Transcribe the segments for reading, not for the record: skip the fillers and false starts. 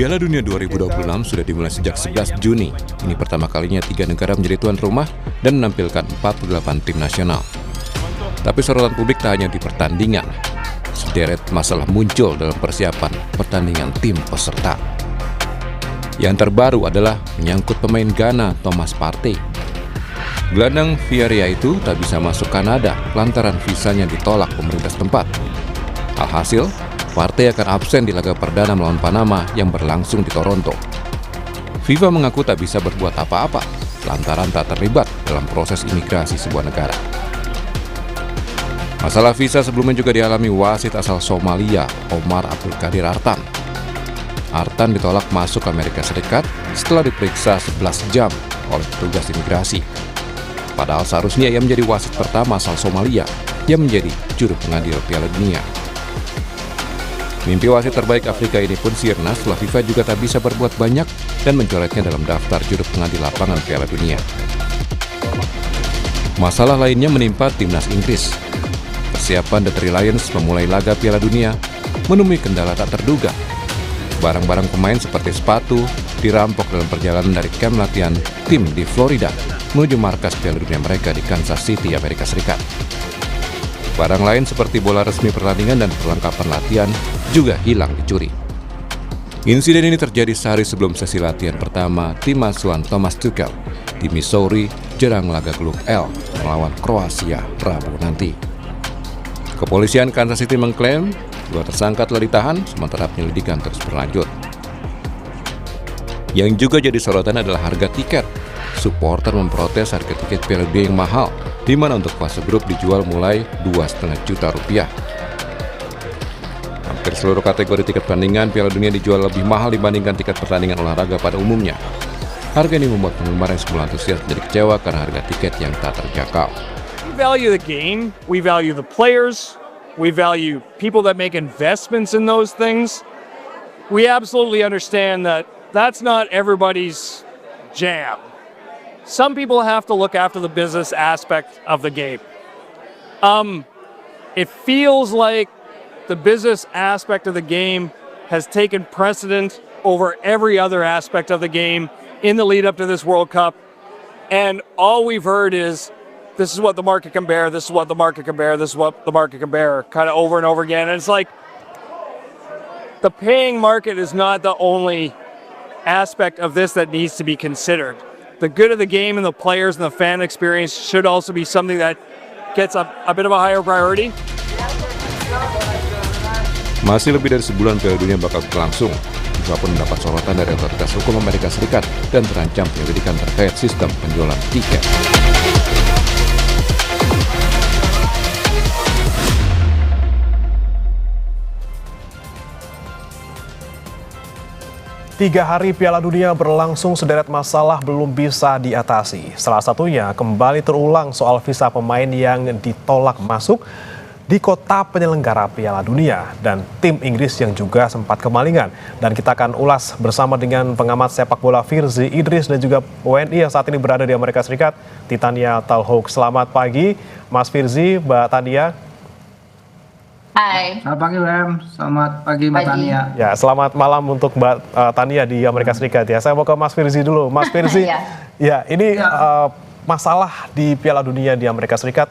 Piala Dunia 2026 sudah dimulai sejak 11 Juni. Ini pertama kalinya 3 negara menjadi tuan rumah dan menampilkan 48 tim nasional. Tapi sorotan publik tak hanya di pertandingan. Sederet masalah muncul dalam persiapan pertandingan tim peserta. Yang terbaru adalah menyangkut pemain Ghana Thomas Partey. Gelandang Villarreal itu tak bisa masuk Kanada lantaran visanya ditolak pemerintah setempat. Alhasil, Partey akan absen di laga perdana melawan Panama yang berlangsung di Toronto. FIFA mengaku tak bisa berbuat apa-apa lantaran tak terlibat dalam proses imigrasi sebuah negara. Masalah visa sebelumnya juga dialami wasit asal Somalia, Omar Abdul Qadir Artan. Artan ditolak masuk Amerika Serikat setelah diperiksa 11 jam oleh petugas imigrasi. Padahal seharusnya ia menjadi wasit pertama asal Somalia yang menjadi juru pengadil Piala Dunia. Mimpi wasit terbaik Afrika ini pun sirna setelah FIFA juga tak bisa berbuat banyak dan mencoretnya dalam daftar juru pengadil lapangan Piala Dunia. Masalah lainnya menimpa timnas Inggris. Persiapan The Three Lions memulai laga Piala Dunia menemui kendala tak terduga. Barang-barang pemain seperti sepatu dirampok dalam perjalanan dari kamp latihan tim di Florida menuju markas Piala Dunia mereka di Kansas City, Amerika Serikat. Barang lain seperti bola resmi pertandingan dan perlengkapan latihan juga hilang dicuri. Insiden ini terjadi sehari sebelum sesi latihan pertama tim asuhan Thomas Tuchel di Missouri jelang laga grup L melawan Kroasia Rabu nanti. Kepolisian Kansas City mengklaim dua tersangka telah ditahan sementara penyelidikan terus berlanjut. Yang juga jadi sorotan adalah harga tiket. Supporter memprotes harga tiket Piala Dunia yang mahal, di mana untuk fase grup dijual mulai 2,5 juta rupiah. Hampir seluruh kategori tiket pertandingan Piala Dunia dijual lebih mahal dibandingkan tiket pertandingan olahraga pada umumnya. Harga ini membuat penggemar yang semula antusias menjadi kecewa karena harga tiket yang tak terjangkau. We value the game, we value the players, we value people that make investments in those things. We absolutely understand that that's not everybody's jam. Some people have to look after the business aspect of the game. It feels like the business aspect of the game has taken precedent over every other aspect of the game in the lead up to this World Cup. And all we've heard is, this is what the market can bear, this is what the market can bear, this is what the market can bear, kind of over and over again. And it's like, the paying market is not the only aspect of this that needs to be considered. The good of the game and the players and the fan experience should also be something that gets a bit of a higher priority. Masih lebih dari sebulan Piala Dunia bakal berlangsung. FIFA pun mendapat sorotan dari otoritas hukum Amerika Serikat dan terancam penyelidikan terkait sistem penjualan tiket. Tiga hari Piala Dunia berlangsung, sederet masalah belum bisa diatasi. Salah satunya kembali terulang soal visa pemain yang ditolak masuk di kota penyelenggara Piala Dunia dan tim Inggris yang juga sempat kemalingan. Dan kita akan ulas bersama dengan pengamat sepak bola Firzi Idris dan juga WNI yang saat ini berada di Amerika Serikat, Titania Talhouk. Selamat pagi Mas Firzi, Mbak Tania. Hai. Selamat pagi, Rem. Selamat pagi, Mbak Tania. Ya, selamat malam untuk Mbak Tania di Amerika Serikat ya. Saya mau ke Mas Firzi dulu. Mas Firzi, ya ini masalah di Piala Dunia di Amerika Serikat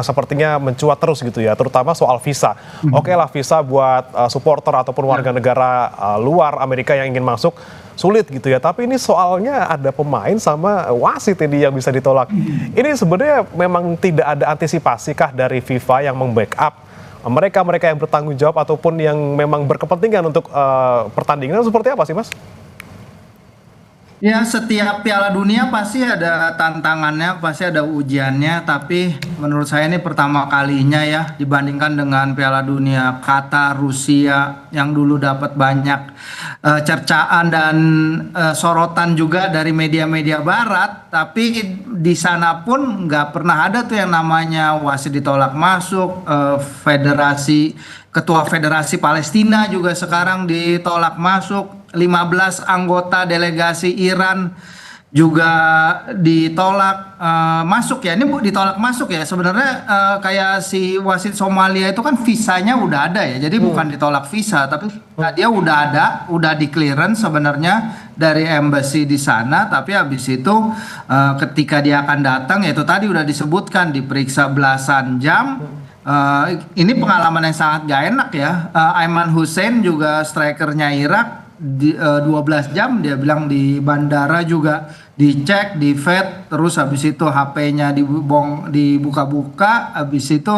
sepertinya mencuat terus gitu ya, terutama soal visa. Oke lah, visa buat supporter ataupun warga negara luar Amerika yang ingin masuk sulit gitu ya. Tapi ini soalnya ada pemain sama wasit ini yang bisa ditolak. Ini sebenarnya memang tidak ada antisipasi kah dari FIFA yang membackup mereka yang bertanggung jawab ataupun yang memang berkepentingan untuk pertandingan seperti apa sih, Mas? Ya, setiap Piala Dunia pasti ada tantangannya, pasti ada ujiannya. Tapi menurut saya ini pertama kalinya ya dibandingkan dengan Piala Dunia Qatar, Rusia yang dulu dapat banyak cercaan dan sorotan juga dari media-media Barat. Tapi di sana pun nggak pernah ada tuh yang namanya wasit ditolak masuk, Ketua Federasi Palestina juga sekarang ditolak masuk, 15 anggota delegasi Iran juga ditolak masuk ya. Ini ditolak masuk ya. Sebenarnya kayak si wasit Somalia itu kan visanya udah ada ya. Jadi bukan ditolak visa, tapi dia udah ada, udah di clearance sebenarnya dari embassy di sana. Tapi habis itu ketika dia akan datang, ya itu tadi udah disebutkan diperiksa belasan jam. Ini pengalaman yang sangat gak enak ya. Aiman Hussein juga strikernya Irak. 12 jam dia bilang di bandara juga dicek, di vet, terus habis itu HP-nya dibuka-buka, habis itu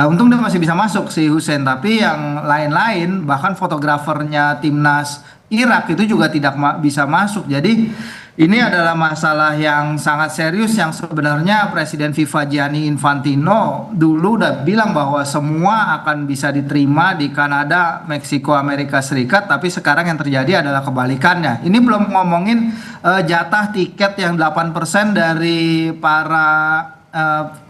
untung dia masih bisa masuk si Hussein, tapi yang lain-lain bahkan fotografernya timnas Irak itu juga tidak bisa masuk. Jadi ini adalah masalah yang sangat serius yang sebenarnya Presiden FIFA Gianni Infantino dulu udah bilang bahwa semua akan bisa diterima di Kanada, Meksiko, Amerika Serikat, tapi sekarang yang terjadi adalah kebalikannya. Ini belum ngomongin jatah tiket yang 8% dari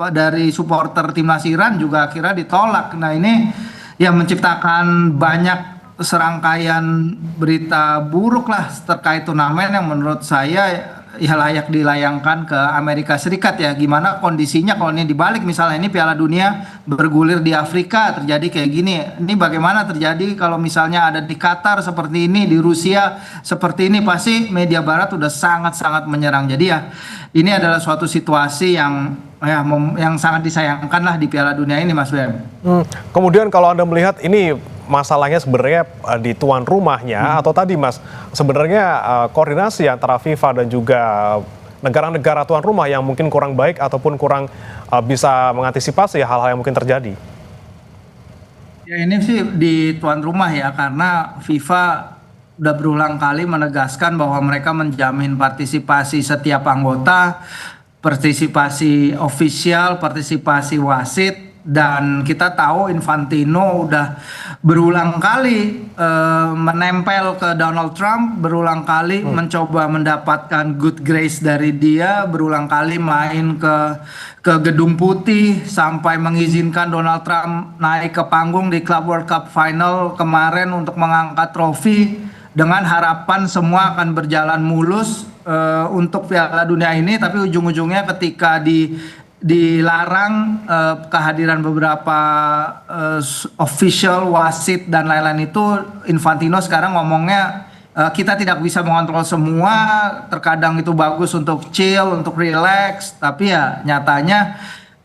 dari supporter timnas Iran juga akhirnya ditolak. Nah, ini yang menciptakan banyak serangkaian berita buruk lah terkait turnamen yang menurut saya ya layak dilayangkan ke Amerika Serikat ya. Gimana kondisinya kalau ini dibalik, misalnya ini Piala Dunia bergulir di Afrika terjadi kayak gini, ini bagaimana terjadi kalau misalnya ada di Qatar seperti ini, di Rusia seperti ini, pasti media barat udah sangat-sangat menyerang. Jadi ya ini adalah suatu situasi yang sangat disayangkan lah di Piala Dunia ini, Mas Bem. Kemudian kalau Anda melihat ini masalahnya sebenarnya di tuan rumahnya atau tadi Mas, sebenarnya koordinasi antara FIFA dan juga negara-negara tuan rumah yang mungkin kurang baik ataupun kurang bisa mengantisipasi hal-hal yang mungkin terjadi? Ya ini sih di tuan rumah ya, karena FIFA udah berulang kali menegaskan bahwa mereka menjamin partisipasi setiap anggota, partisipasi ofisial, partisipasi wasit. Dan kita tahu Infantino udah berulang kali menempel ke Donald Trump, berulang kali mencoba mendapatkan good grace dari dia, berulang kali main ke Gedung Putih sampai mengizinkan Donald Trump naik ke panggung di Club World Cup Final kemarin untuk mengangkat trofi dengan harapan semua akan berjalan mulus untuk Piala Dunia ini. Tapi ujung-ujungnya ketika dilarang kehadiran beberapa official, wasit dan lain-lain itu, Infantino sekarang ngomongnya kita tidak bisa mengontrol semua, terkadang itu bagus untuk chill, untuk relax, tapi ya nyatanya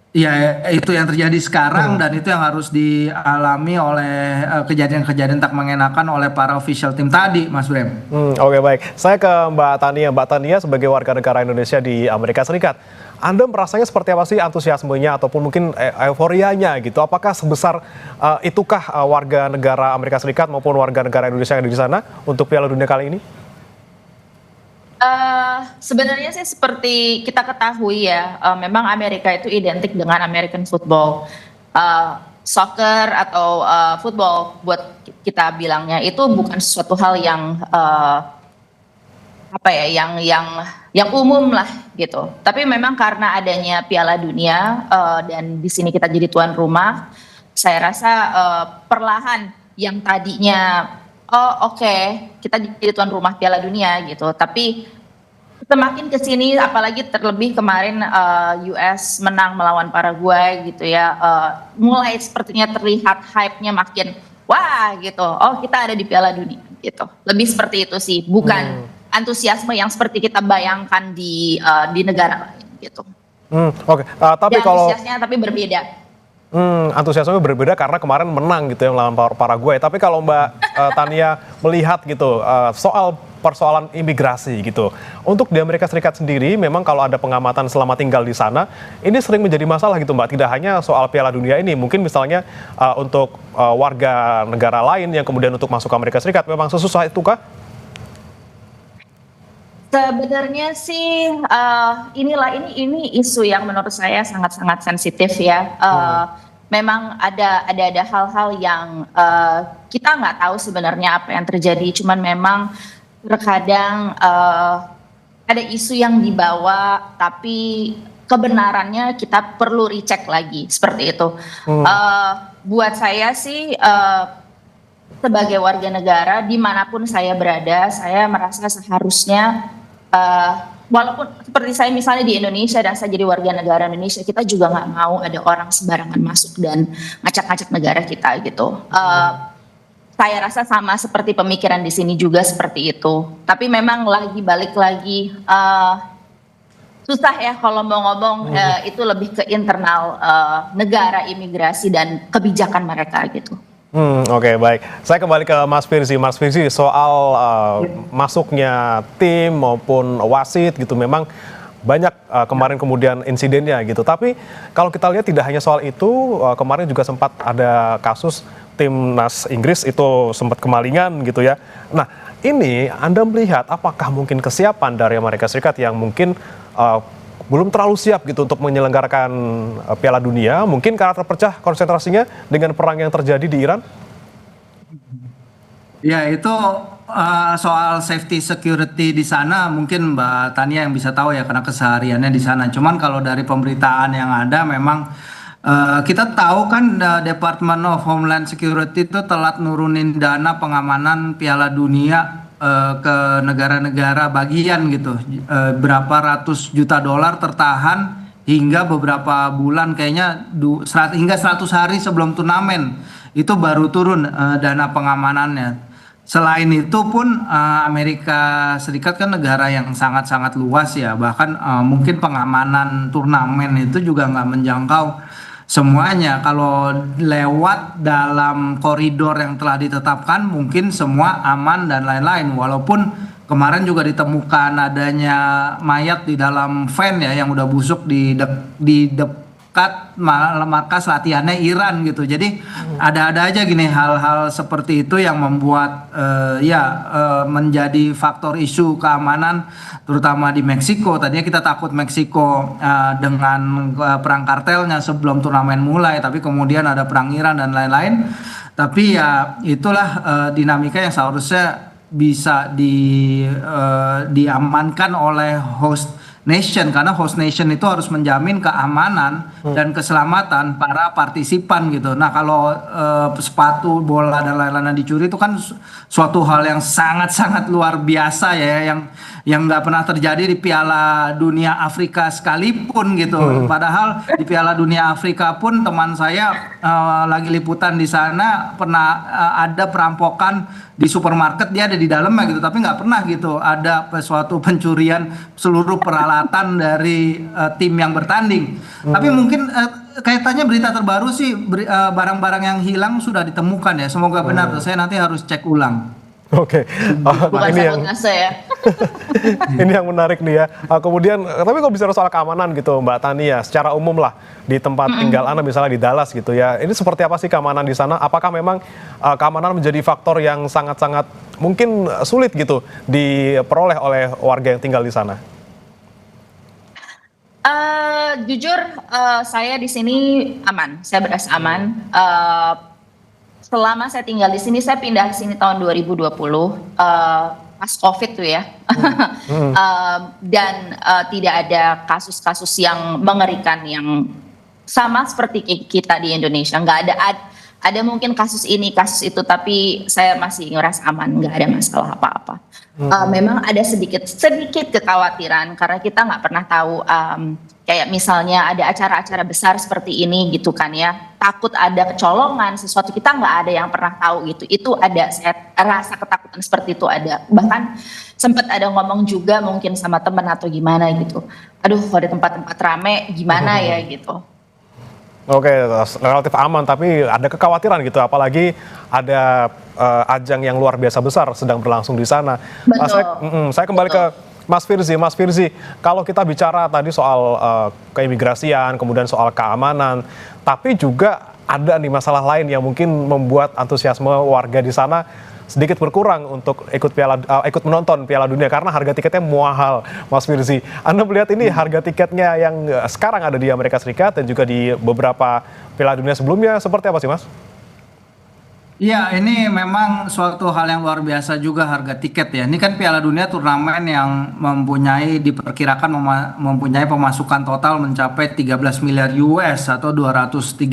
ya itu yang terjadi sekarang dan itu yang harus dialami oleh kejadian-kejadian tak mengenakan oleh para official tim tadi, Mas Brem. Oke, baik. Saya ke Mbak Tania. Mbak Tania sebagai warga negara Indonesia di Amerika Serikat, Anda merasanya seperti apa sih antusiasmenya ataupun mungkin euforianya gitu? Apakah sebesar itukah warga negara Amerika Serikat maupun warga negara Indonesia yang ada di sana untuk Piala Dunia kali ini? Sebenarnya sih seperti kita ketahui ya, memang Amerika itu identik dengan American football, soccer atau football buat kita bilangnya itu bukan sesuatu hal yang yang umum lah gitu. Tapi memang karena adanya Piala Dunia dan di sini kita jadi tuan rumah, saya rasa perlahan yang tadinya kita jadi tuan rumah Piala Dunia gitu. Tapi semakin kesini, apalagi terlebih kemarin US menang melawan Paraguay gitu ya, mulai sepertinya terlihat hype-nya makin wah gitu. Oh, kita ada di Piala Dunia gitu. Lebih seperti itu sih, bukan antusiasme yang seperti kita bayangkan di negara lain gitu. Oke. Tapi kalau antusiasnya tapi berbeda. Antusiasme berbeda karena kemarin menang gitu ya melawan Paraguay. Tapi kalau Mbak Tania melihat gitu soal persoalan imigrasi gitu, untuk di Amerika Serikat sendiri memang kalau ada pengamatan selama tinggal di sana, ini sering menjadi masalah gitu Mbak. Tidak hanya soal Piala Dunia ini, mungkin misalnya untuk warga negara lain yang kemudian untuk masuk ke Amerika Serikat, memang sesusah itukah? Sebenarnya sih ini isu yang menurut saya sangat-sangat sensitif ya. Memang ada hal-hal yang kita nggak tahu sebenarnya apa yang terjadi. Cuman memang terkadang ada isu yang dibawa, tapi kebenarannya kita perlu recheck lagi seperti itu. Buat saya sih sebagai warga negara dimanapun saya berada, saya merasa seharusnya walaupun seperti saya misalnya di Indonesia dan saya jadi warga negara Indonesia, kita juga nggak mau ada orang sembarangan masuk dan ngacak-ngacak negara kita gitu. Saya rasa sama seperti pemikiran di sini juga seperti itu. Tapi memang balik lagi susah ya kalau mau ngomong, itu lebih ke internal negara, imigrasi dan kebijakan mereka gitu. Oke, baik. Saya kembali ke Mas Firzi. Mas Firzi, soal masuknya tim maupun wasit gitu, memang banyak kemarin kemudian insidennya gitu. Tapi kalau kita lihat tidak hanya soal itu, kemarin juga sempat ada kasus timnas Inggris itu sempat kemalingan gitu ya. Nah, ini Anda melihat apakah mungkin kesiapan dari Amerika Serikat yang mungkin belum terlalu siap gitu untuk menyelenggarakan Piala Dunia, mungkin karena terpecah konsentrasinya dengan perang yang terjadi di Iran? Ya, itu soal safety security di sana mungkin Mbak Tania yang bisa tahu ya karena kesehariannya di sana. Cuman kalau dari pemberitaan yang ada memang kita tahu kan Department of Homeland Security itu telat nurunin dana pengamanan Piala Dunia ke negara-negara bagian gitu, berapa ratus juta dolar tertahan hingga beberapa bulan, kayaknya hingga 100 hari sebelum turnamen itu baru turun dana pengamanannya. Selain itu pun Amerika Serikat kan negara yang sangat-sangat luas ya, bahkan mungkin pengamanan turnamen itu juga nggak menjangkau semuanya. Kalau lewat dalam koridor yang telah ditetapkan mungkin semua aman dan lain-lain, walaupun kemarin juga ditemukan adanya mayat di dalam van ya yang udah busuk di dekat markas latihannya Iran gitu. Jadi ada-ada aja gini hal-hal seperti itu yang membuat menjadi faktor isu keamanan terutama di Meksiko. Tadinya kita takut Meksiko dengan perang kartelnya sebelum turnamen mulai, tapi kemudian ada perang Iran dan lain-lain. Tapi ya itulah dinamika yang seharusnya bisa diamankan oleh host nation, karena host nation itu harus menjamin keamanan dan keselamatan para partisipan gitu. Nah, kalau sepatu, bola dan lain-lain dicuri itu kan suatu hal yang sangat-sangat luar biasa ya, yang nggak pernah terjadi di Piala Dunia Afrika sekalipun gitu. Padahal di Piala Dunia Afrika pun teman saya lagi liputan di sana pernah ada perampokan di supermarket, dia ada di dalamnya gitu, tapi nggak pernah gitu ada suatu pencurian seluruh peralatan dari tim yang bertanding. Tapi mungkin kaitannya berita terbaru sih barang-barang yang hilang sudah ditemukan ya, semoga benar. Saya nanti harus cek ulang. Oke. Bukan sabotase ya. Ini yang menarik nih ya. Kemudian, tapi kalau bicara soal keamanan gitu Mbak Tania, secara umum lah di tempat tinggal Anda misalnya di Dallas gitu ya, ini seperti apa sih keamanan di sana? Apakah memang keamanan menjadi faktor yang sangat-sangat mungkin sulit gitu diperoleh oleh warga yang tinggal di sana? Jujur, saya di sini aman, saya berasa aman. Selama saya tinggal di sini, saya pindah ke sini tahun 2020, pas COVID tuh ya. Dan tidak ada kasus-kasus yang mengerikan yang sama seperti kita di Indonesia. Nggak ada mungkin kasus ini, kasus itu, tapi saya masih ngerasa aman, nggak ada masalah apa-apa. Memang ada sedikit kekhawatiran karena kita nggak pernah tahu, kayak misalnya ada acara-acara besar seperti ini gitu kan ya, takut ada kecolongan, sesuatu kita nggak ada yang pernah tahu gitu. Itu ada, saya rasa ketakutan seperti itu ada. Bahkan sempat ada ngomong juga mungkin sama teman atau gimana gitu. Aduh, kalau di tempat-tempat rame gimana ya gitu. Oke, relatif aman, tapi ada kekhawatiran gitu, apalagi ada ajang yang luar biasa besar sedang berlangsung di sana. Saya kembali ke Mas Firzi. Mas Firzi, kalau kita bicara tadi soal keimigrasian, kemudian soal keamanan, tapi juga ada nih masalah lain yang mungkin membuat antusiasme warga di sana sedikit berkurang untuk ikut menonton Piala Dunia karena harga tiketnya mahal, Mas Firzi. Anda melihat ini harga tiketnya yang sekarang ada di Amerika Serikat dan juga di beberapa Piala Dunia sebelumnya seperti apa sih, Mas? Iya, ini memang suatu hal yang luar biasa juga harga tiket ya. Ini kan Piala Dunia turnamen yang diperkirakan mempunyai pemasukan total mencapai 13 miliar US atau 231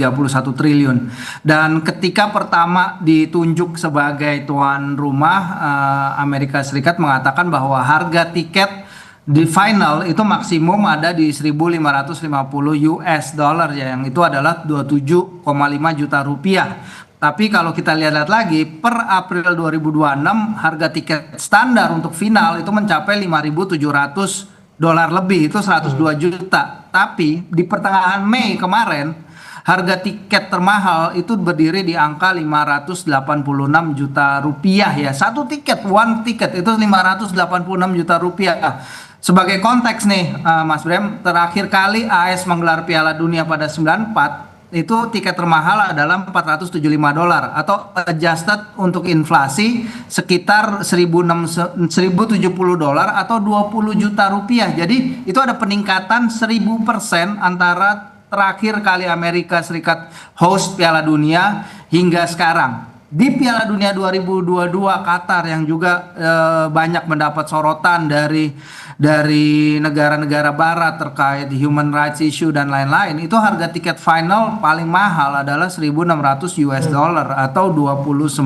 triliun. Dan ketika pertama ditunjuk sebagai tuan rumah, Amerika Serikat mengatakan bahwa harga tiket di final itu maksimum ada di 1.550 US dollar ya, yang itu adalah 27,5 juta rupiah. Tapi kalau kita lihat lagi per April 2026 harga tiket standar untuk final itu mencapai 5.700 dolar lebih, itu 102 juta. Tapi di pertengahan Mei kemarin harga tiket termahal itu berdiri di angka 586 juta rupiah ya. Satu tiket, one tiket itu 586 juta rupiah. Sebagai konteks nih Mas Brem, terakhir kali AS menggelar Piala Dunia pada 94 itu tiket termahal adalah 475 dolar atau adjusted untuk inflasi sekitar 1.070 dolar atau 20 juta rupiah. Jadi itu ada peningkatan 1000% antara terakhir kali Amerika Serikat host Piala Dunia hingga sekarang. Di Piala Dunia 2022 Qatar yang juga banyak mendapat sorotan dari negara-negara barat terkait human rights issue dan lain-lain, itu harga tiket final paling mahal adalah 1.600 US dollar atau 29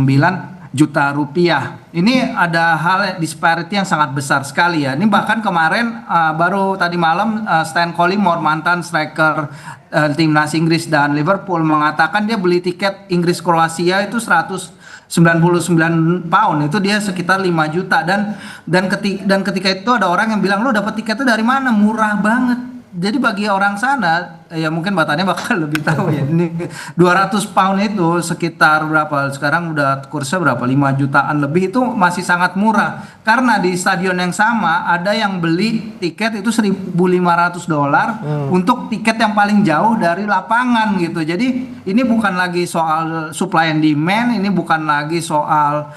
juta rupiah. Ini ada hal disparity yang sangat besar sekali ya. Ini bahkan kemarin baru tadi malam Stan Collymore, mantan striker timnas Inggris dan Liverpool, mengatakan dia beli tiket Inggris Kroasia itu 199 pound, itu dia sekitar 5 juta dan ketika itu ada orang yang bilang, lo dapat tiketnya dari mana, murah banget. Jadi bagi orang sana ya mungkin Batanya bakal lebih tahu ya, ini 200 pound itu sekitar berapa sekarang, udah kursnya berapa, 5 jutaan lebih, itu masih sangat murah karena di stadion yang sama ada yang beli tiket itu 1.500 dolar untuk tiket yang paling jauh dari lapangan gitu. Jadi ini bukan lagi soal supply and demand, ini bukan lagi soal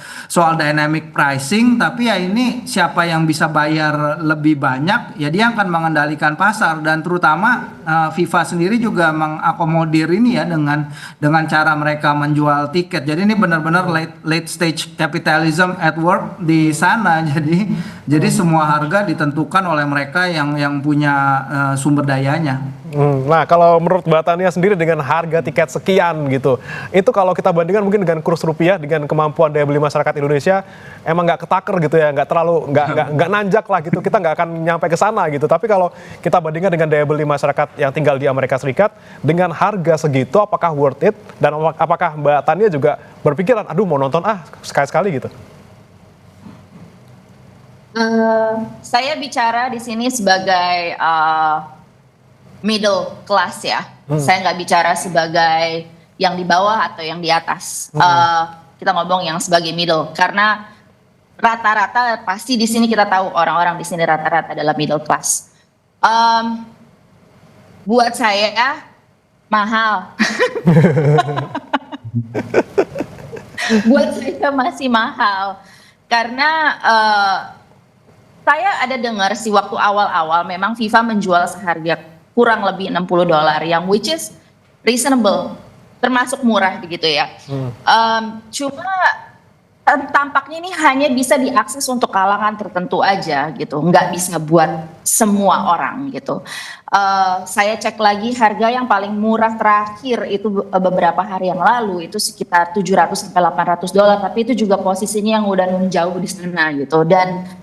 dynamic pricing, tapi ya ini siapa yang bisa bayar lebih banyak ya dia akan mengendalikan pasar. Dan terutama FIFA sendiri juga mengakomodir ini ya dengan cara mereka menjual tiket. Jadi ini benar-benar late stage capitalism at work di sana. Jadi semua harga ditentukan oleh mereka yang punya sumber dayanya. Nah, kalau menurut Mbak Tania sendiri dengan harga tiket sekian gitu, itu kalau kita bandingkan mungkin dengan kurs rupiah, dengan kemampuan daya beli masyarakat Indonesia, emang nggak ketaker gitu ya, nggak nanjak lah gitu, kita nggak akan nyampe ke sana gitu. Tapi kalau kita bandingkan dengan daya beli masyarakat yang tinggal di Amerika Serikat, dengan harga segitu, apakah worth it? Dan apakah Mbak Tania juga berpikiran, aduh mau nonton sekali-sekali gitu? Saya bicara di sini sebagai middle class ya. Saya nggak bicara sebagai yang di bawah atau yang di atas. Kita ngomong yang sebagai middle, karena rata-rata pasti di sini kita tahu orang-orang di sini rata-rata adalah middle class. Buat saya mahal. Buat saya masih mahal karena saya ada dengar sih waktu awal-awal memang FIFA menjual seharga kurang lebih 60 dolar, yang which is reasonable, termasuk murah begitu ya. Cuma tampaknya ini hanya bisa diakses untuk kalangan tertentu aja gitu, nggak bisa buat semua orang gitu. Saya cek lagi harga yang paling murah terakhir itu beberapa hari yang lalu itu sekitar 700 sampai 800 dolar, tapi itu juga posisinya yang udah jauh di sana gitu. Dan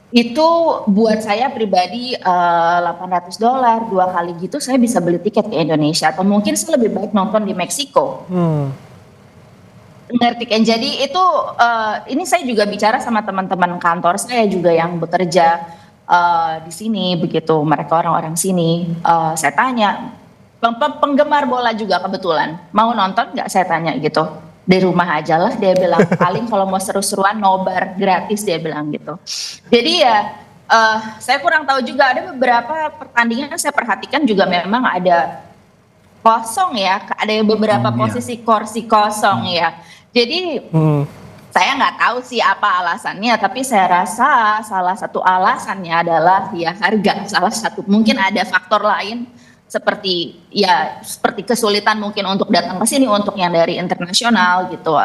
itu buat saya pribadi 800 dolar 2 kali gitu saya bisa beli tiket ke Indonesia, atau mungkin saya lebih baik nonton di Meksiko. Ngerti kan? Jadi itu ini saya juga bicara sama teman-teman kantor saya juga yang bekerja di sini begitu, mereka orang-orang sini. Saya tanya, penggemar bola juga kebetulan, mau nonton nggak, saya tanya gitu. Di rumah aja lah, dia bilang, paling kalau mau seru-seruan nobar gratis, dia bilang gitu. Jadi ya saya kurang tahu juga, ada beberapa pertandingan saya perhatikan juga memang ada kosong ya, ada beberapa posisi kursi kosong ya. Jadi saya nggak tahu sih apa alasannya, tapi saya rasa salah satu alasannya adalah ya harga, salah satu, mungkin ada faktor lain seperti kesulitan mungkin untuk datang ke sini untuk yang dari internasional gitu.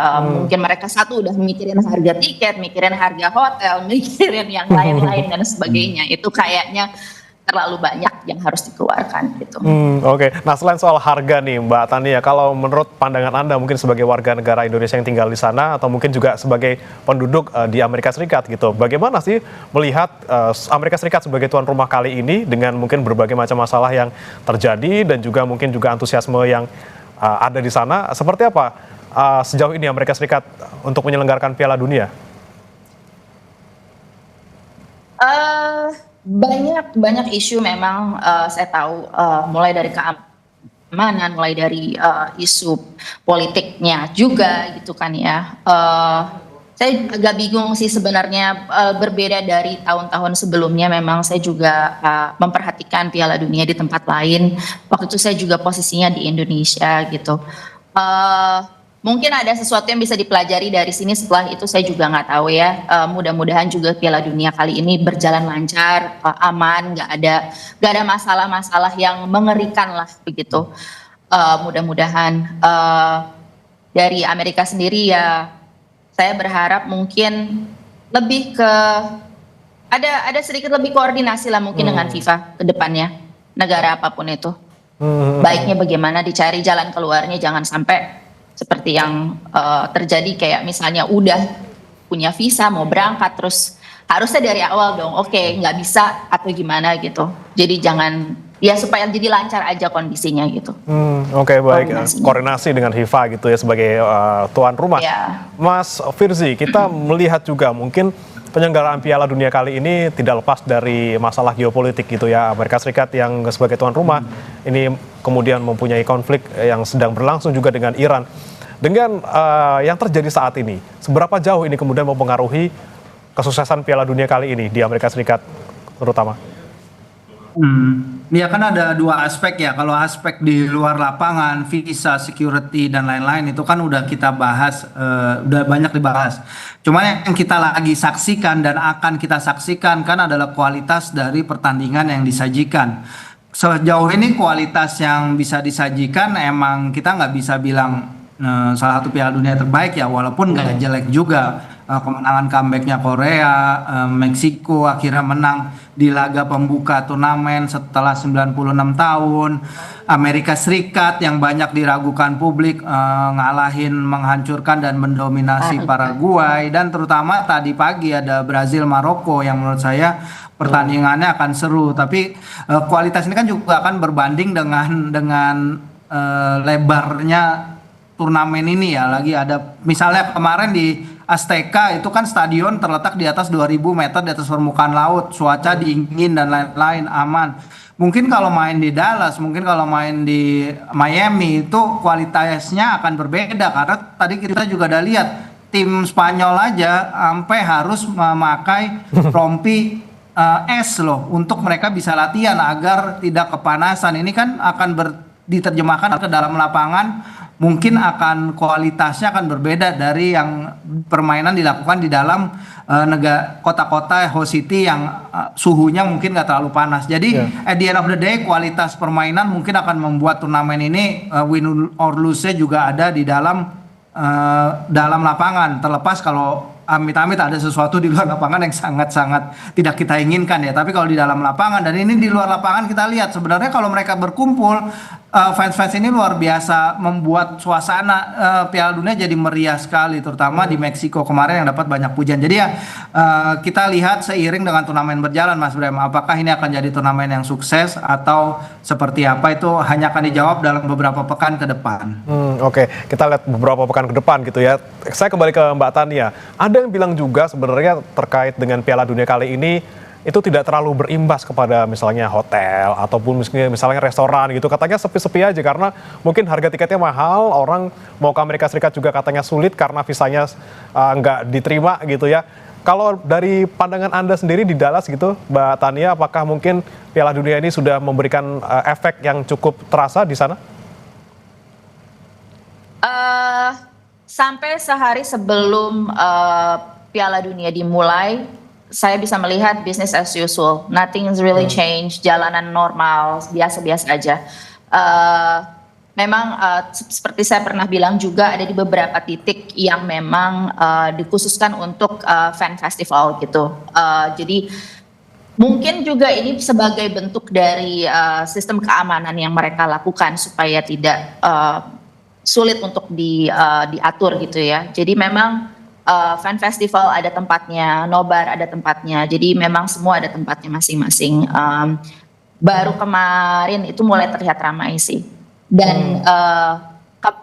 Mungkin mereka satu udah mikirin harga tiket, mikirin harga hotel, mikirin yang lain-lain dan sebagainya. Itu kayaknya terlalu banyak yang harus dikeluarkan gitu. Oke. Nah, selain soal harga nih Mbak Tania, kalau menurut pandangan Anda mungkin sebagai warga negara Indonesia yang tinggal di sana atau mungkin juga sebagai penduduk di Amerika Serikat gitu, bagaimana sih melihat Amerika Serikat sebagai tuan rumah kali ini dengan mungkin berbagai macam masalah yang terjadi dan juga mungkin juga antusiasme yang ada di sana, seperti apa sejauh ini Amerika Serikat untuk menyelenggarkan Piala Dunia? Banyak isu memang saya tahu, mulai dari keamanan, mulai dari isu politiknya juga gitu kan ya. Saya agak bingung sih sebenarnya, berbeda dari tahun-tahun sebelumnya. Memang saya juga memperhatikan Piala Dunia di tempat lain. Waktu itu saya juga posisinya di Indonesia gitu. Mungkin ada sesuatu yang bisa dipelajari dari sini, setelah itu saya juga nggak tahu ya. Mudah-mudahan juga Piala Dunia kali ini berjalan lancar, aman, nggak ada masalah-masalah yang mengerikan lah begitu. Mudah-mudahan dari Amerika sendiri ya, saya berharap mungkin lebih ke ada sedikit lebih koordinasi lah mungkin dengan FIFA ke depannya, negara apapun itu. Baiknya bagaimana dicari jalan keluarnya, jangan sampai seperti yang terjadi kayak misalnya udah punya visa mau berangkat terus harusnya dari awal dong, oke, nggak bisa atau gimana gitu. Jadi jangan, ya supaya jadi lancar aja kondisinya gitu. Oke, baik. Koordinasi dengan FIFA gitu ya sebagai tuan rumah. Ya. Mas Firzi, kita melihat juga mungkin penyelenggaraan Piala Dunia kali ini tidak lepas dari masalah geopolitik gitu ya. Amerika Serikat yang sebagai tuan rumah ini kemudian mempunyai konflik yang sedang berlangsung juga dengan Iran. Dengan yang terjadi saat ini, seberapa jauh ini kemudian mempengaruhi kesuksesan Piala Dunia kali ini di Amerika Serikat terutama? Ya kan ada dua aspek ya. Kalau aspek di luar lapangan, visa, security dan lain-lain itu kan udah kita bahas, udah banyak dibahas. Cuman yang kita lagi saksikan dan akan kita saksikan kan adalah kualitas dari pertandingan yang disajikan. Sejauh ini kualitas yang bisa disajikan emang kita nggak bisa bilang salah satu Piala Dunia terbaik ya, walaupun nggak jelek juga. Kemenangan comebacknya Korea, Meksiko akhirnya menang di laga pembuka turnamen setelah 96 tahun. Amerika Serikat yang banyak diragukan publik ngalahin, menghancurkan dan mendominasi Paraguay, dan terutama tadi pagi ada Brazil Maroko yang menurut saya pertandingannya akan seru. Tapi kualitas ini kan juga akan berbanding dengan lebarnya turnamen ini ya. Lagi ada misalnya kemarin di Azteca itu kan stadion terletak di atas 2000 meter di atas permukaan laut, cuaca dingin dan lain-lain, aman. Mungkin kalau main di Dallas, mungkin kalau main di Miami itu kualitasnya akan berbeda, karena tadi kita juga udah lihat tim Spanyol aja sampai harus memakai rompi es loh untuk mereka bisa latihan agar tidak kepanasan. Ini kan akan diterjemahkan ke dalam lapangan, mungkin akan kualitasnya akan berbeda dari yang permainan dilakukan di dalam kota-kota host city yang suhunya mungkin nggak terlalu panas. Jadi at the end of the day kualitas permainan mungkin akan membuat turnamen ini win or lose-nya juga ada di dalam lapangan. Terlepas kalau amit-amit ada sesuatu di luar lapangan yang sangat-sangat tidak kita inginkan ya. Tapi kalau di dalam lapangan, dan ini di luar lapangan kita lihat sebenarnya kalau mereka berkumpul, fans-fans ini luar biasa membuat suasana Piala Dunia jadi meriah sekali, terutama di Meksiko kemarin yang dapat banyak pujian. Jadi ya kita lihat seiring dengan turnamen berjalan, Mas Bram, apakah ini akan jadi turnamen yang sukses atau seperti apa, itu hanya akan dijawab dalam beberapa pekan ke depan. Oke, kita lihat beberapa pekan ke depan gitu ya. Saya kembali ke Mbak Tania. Ada yang bilang juga sebenarnya terkait dengan Piala Dunia kali ini itu tidak terlalu berimbas kepada misalnya hotel ataupun misalnya restoran gitu. Katanya sepi-sepi aja karena mungkin harga tiketnya mahal, orang mau ke Amerika Serikat juga katanya sulit karena visanya nggak diterima gitu ya. Kalau dari pandangan Anda sendiri di Dallas gitu, Mbak Tania, apakah mungkin Piala Dunia ini sudah memberikan efek yang cukup terasa di sana? Sampai sehari sebelum Piala Dunia dimulai, saya bisa melihat business as usual, nothing is really changed, jalanan normal, biasa-biasa aja. Memang seperti saya pernah bilang juga ada di beberapa titik yang memang dikhususkan untuk fan festival gitu. Jadi Mungkin juga ini sebagai bentuk dari sistem keamanan yang mereka lakukan supaya tidak sulit untuk diatur gitu ya. Jadi memang fan festival ada tempatnya, nobar ada tempatnya. Jadi memang semua ada tempatnya masing-masing. Baru kemarin itu mulai terlihat ramai sih. Dan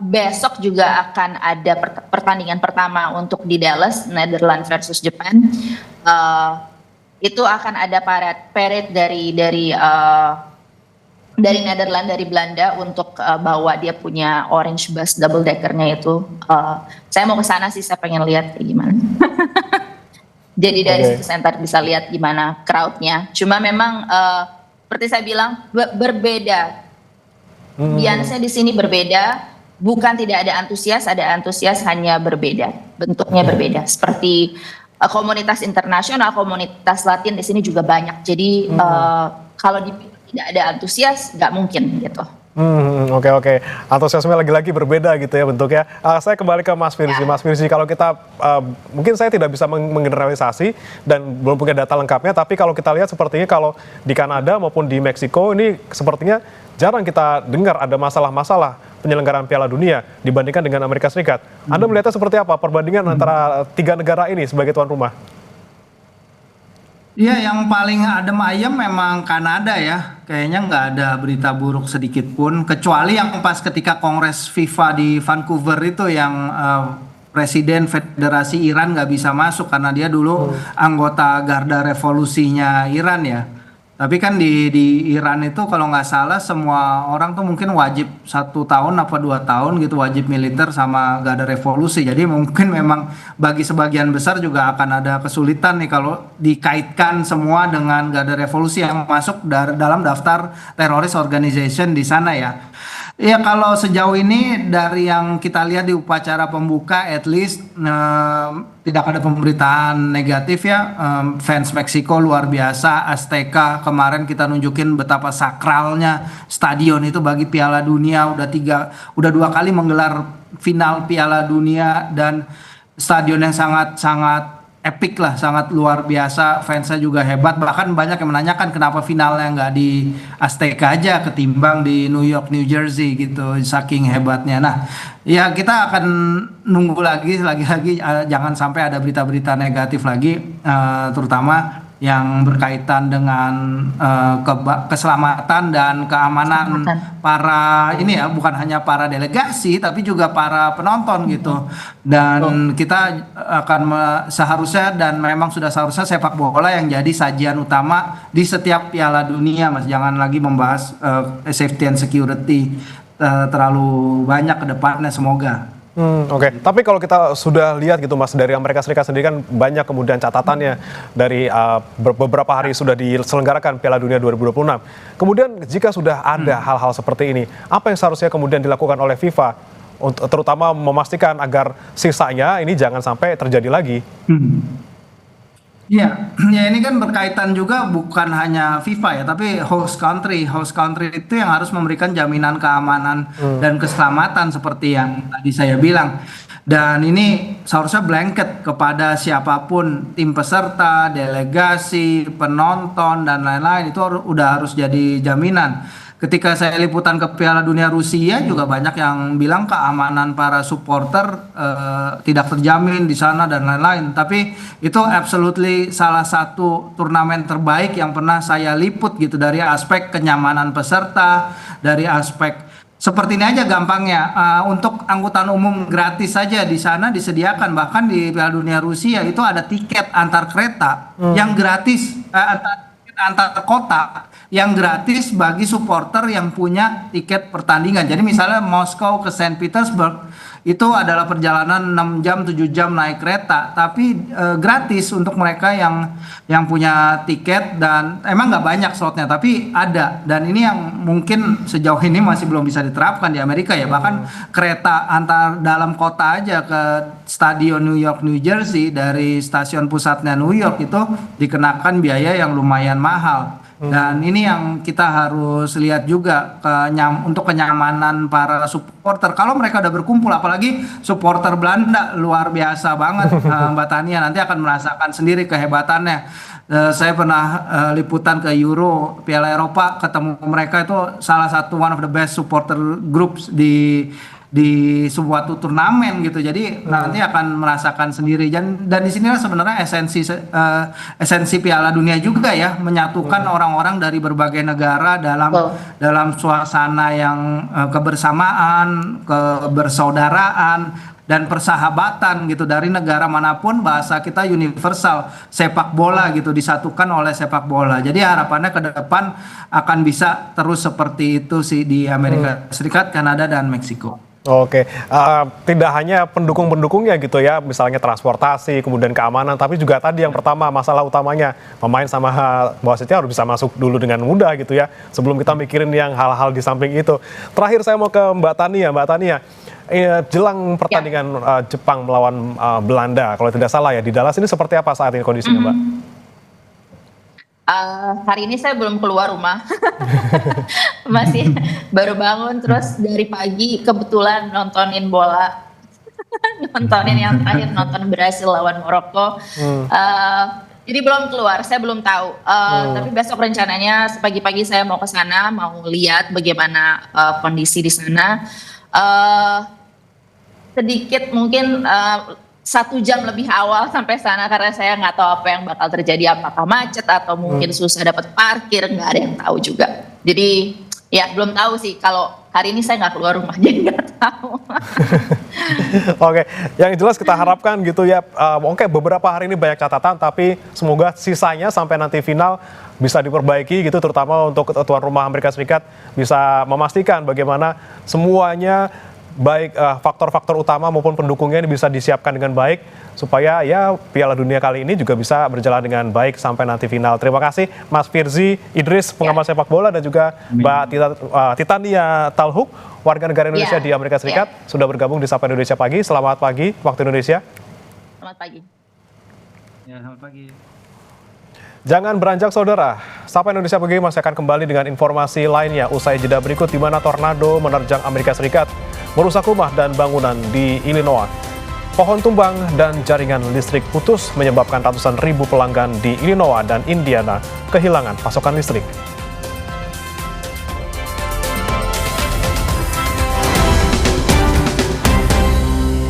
besok juga akan ada pertandingan pertama untuk di Dallas, Netherlands versus Jepang. Itu akan ada parade dari Netherlands, dari Belanda untuk bawa dia punya orange bus double deckernya itu. Saya mau ke sana sih, saya pengen lihat kayak gimana. Jadi dari situ center bisa lihat gimana crowdnya. Cuma memang seperti saya bilang berbeda. Biasanya di sini berbeda, bukan tidak ada antusias hanya berbeda, bentuknya berbeda. Seperti komunitas internasional, komunitas Latin di sini juga banyak. Jadi kalau tidak ada antusias, nggak mungkin gitu. Oke. Antusiasme lagi-lagi berbeda gitu ya bentuknya. Saya kembali ke Mas Firzi. Mas Firzi, kalau kita mungkin saya tidak bisa menggeneralisasi dan belum punya data lengkapnya, tapi kalau kita lihat sepertinya kalau di Kanada maupun di Meksiko ini sepertinya jarang kita dengar ada masalah-masalah penyelenggaraan Piala Dunia dibandingkan dengan Amerika Serikat. Anda melihatnya seperti apa perbandingan antara tiga negara ini sebagai tuan rumah? Iya, yang paling adem ayem memang Kanada ya. Kayaknya nggak ada berita buruk sedikit pun. Kecuali yang pas ketika Kongres FIFA di Vancouver itu yang Presiden Federasi Iran nggak bisa masuk karena dia dulu anggota Garda Revolusinya Iran ya. Tapi kan di Iran itu kalau nggak salah semua orang tuh mungkin wajib 1 tahun apa 2 tahun gitu wajib militer sama Garda Revolusi. Jadi mungkin memang bagi sebagian besar juga akan ada kesulitan nih kalau dikaitkan semua dengan Garda Revolusi yang masuk dalam daftar teroris organization di sana ya. Ya kalau sejauh ini dari yang kita lihat di upacara pembuka at least tidak ada pemberitaan negatif ya. Fans Meksiko luar biasa, Azteca kemarin kita nunjukin betapa sakralnya stadion itu bagi Piala Dunia, udah 2 kali menggelar final Piala Dunia dan stadion yang sangat epic lah, sangat luar biasa, fansnya juga hebat, bahkan banyak yang menanyakan kenapa finalnya nggak di Azteca aja ketimbang di New York, New Jersey gitu, saking hebatnya. Nah ya kita akan nunggu lagi jangan sampai ada berita-berita negatif lagi, terutama yang berkaitan dengan keselamatan dan keamanan para ini ya, bukan hanya para delegasi tapi juga para penonton gitu. Dan kita akan seharusnya dan memang sudah seharusnya sepak bola yang jadi sajian utama di setiap Piala Dunia, Mas. Jangan lagi membahas safety and security terlalu banyak ke depannya, semoga. Oke. Tapi kalau kita sudah lihat gitu Mas, dari Amerika Serikat sendiri kan banyak kemudian catatannya dari beberapa hari sudah diselenggarakan Piala Dunia 2026. Kemudian jika sudah ada hal-hal seperti ini, apa yang seharusnya kemudian dilakukan oleh FIFA, terutama memastikan agar sisanya ini jangan sampai terjadi lagi? Ya ini kan berkaitan juga bukan hanya FIFA ya, tapi host country itu yang harus memberikan jaminan keamanan dan keselamatan seperti yang tadi saya bilang. Dan ini seharusnya blanket kepada siapapun, tim peserta, delegasi, penonton dan lain-lain, itu udah harus jadi jaminan. Ketika saya liputan ke Piala Dunia Rusia juga banyak yang bilang keamanan para supporter tidak terjamin di sana dan lain-lain. Tapi itu absolutely salah satu turnamen terbaik yang pernah saya liput gitu, dari aspek kenyamanan peserta, dari aspek seperti ini aja gampangnya, untuk angkutan umum gratis saja di sana disediakan. Bahkan di Piala Dunia Rusia itu ada tiket antar kereta yang gratis, antar kota yang gratis bagi supporter yang punya tiket pertandingan. Jadi misalnya Moskow ke Saint Petersburg itu adalah perjalanan 6 jam 7 jam naik kereta, tapi gratis untuk mereka yang punya tiket, dan emang nggak banyak slotnya tapi ada. Dan ini yang mungkin sejauh ini masih belum bisa diterapkan di Amerika ya. Bahkan kereta antar dalam kota aja ke stadion New York, New Jersey dari stasiun pusatnya New York itu dikenakan biaya yang lumayan mahal. Dan ini yang kita harus lihat juga untuk kenyamanan para supporter. Kalau mereka udah berkumpul, apalagi supporter Belanda luar biasa banget, Mbak Tania nanti akan merasakan sendiri kehebatannya. Saya pernah liputan ke Euro, Piala Eropa, ketemu mereka itu salah satu one of the best supporter groups di sebuah turnamen gitu. Jadi nanti akan merasakan sendiri. Dan di sinilah sebenarnya esensi Piala Dunia juga ya, menyatukan orang-orang dari berbagai negara dalam suasana yang kebersamaan, kebersaudaraan dan persahabatan gitu. Dari negara manapun bahasa kita universal, sepak bola gitu, disatukan oleh sepak bola. Jadi harapannya ke depan akan bisa terus seperti itu sih di Amerika Serikat, Kanada dan Meksiko. Oke, tidak hanya pendukung-pendukungnya gitu ya, misalnya transportasi, kemudian keamanan, tapi juga tadi yang pertama, masalah utamanya, pemain sama wasitnya harus bisa masuk dulu dengan mudah gitu ya, sebelum kita mikirin yang hal-hal di samping itu. Terakhir saya mau ke Mbak Tania, jelang pertandingan Jepang melawan Belanda, kalau tidak salah ya, di Dallas ini seperti apa saat ini kondisinya, Mbak? Hari ini saya belum keluar rumah, masih baru bangun, terus dari pagi kebetulan nontonin bola, nontonin yang terakhir, nonton Brasil lawan Maroko. Jadi belum keluar, saya belum tahu. Tapi besok rencananya pagi-pagi saya mau ke sana, mau lihat bagaimana kondisi di sana. Sedikit mungkin 1 jam lebih awal sampai sana karena saya nggak tahu apa yang bakal terjadi, apakah macet atau mungkin susah dapat parkir, nggak ada yang tahu juga. Jadi ya belum tahu sih, kalau hari ini saya nggak keluar rumah jadi nggak tahu. Oke, yang jelas kita harapkan gitu ya, oke beberapa hari ini banyak catatan, tapi semoga sisanya sampai nanti final bisa diperbaiki gitu, terutama untuk tuan rumah Amerika Serikat bisa memastikan bagaimana semuanya, baik faktor-faktor utama maupun pendukungnya ini bisa disiapkan dengan baik supaya ya Piala Dunia kali ini juga bisa berjalan dengan baik sampai nanti final. Terima kasih Mas Firzi Idris, pengamat sepak bola, dan juga Mbak Titania Talhuk, warga negara Indonesia di Amerika Serikat, sudah bergabung di Sapa Indonesia Pagi. Selamat pagi waktu Indonesia. Selamat pagi. Ya, selamat pagi. Jangan beranjak saudara, Sapa Indonesia Pagi masih akan kembali dengan informasi lainnya usai jeda berikut, di mana tornado menerjang Amerika Serikat, merusak rumah dan bangunan di Illinois. Pohon tumbang dan jaringan listrik putus menyebabkan ratusan ribu pelanggan di Illinois dan Indiana kehilangan pasokan listrik.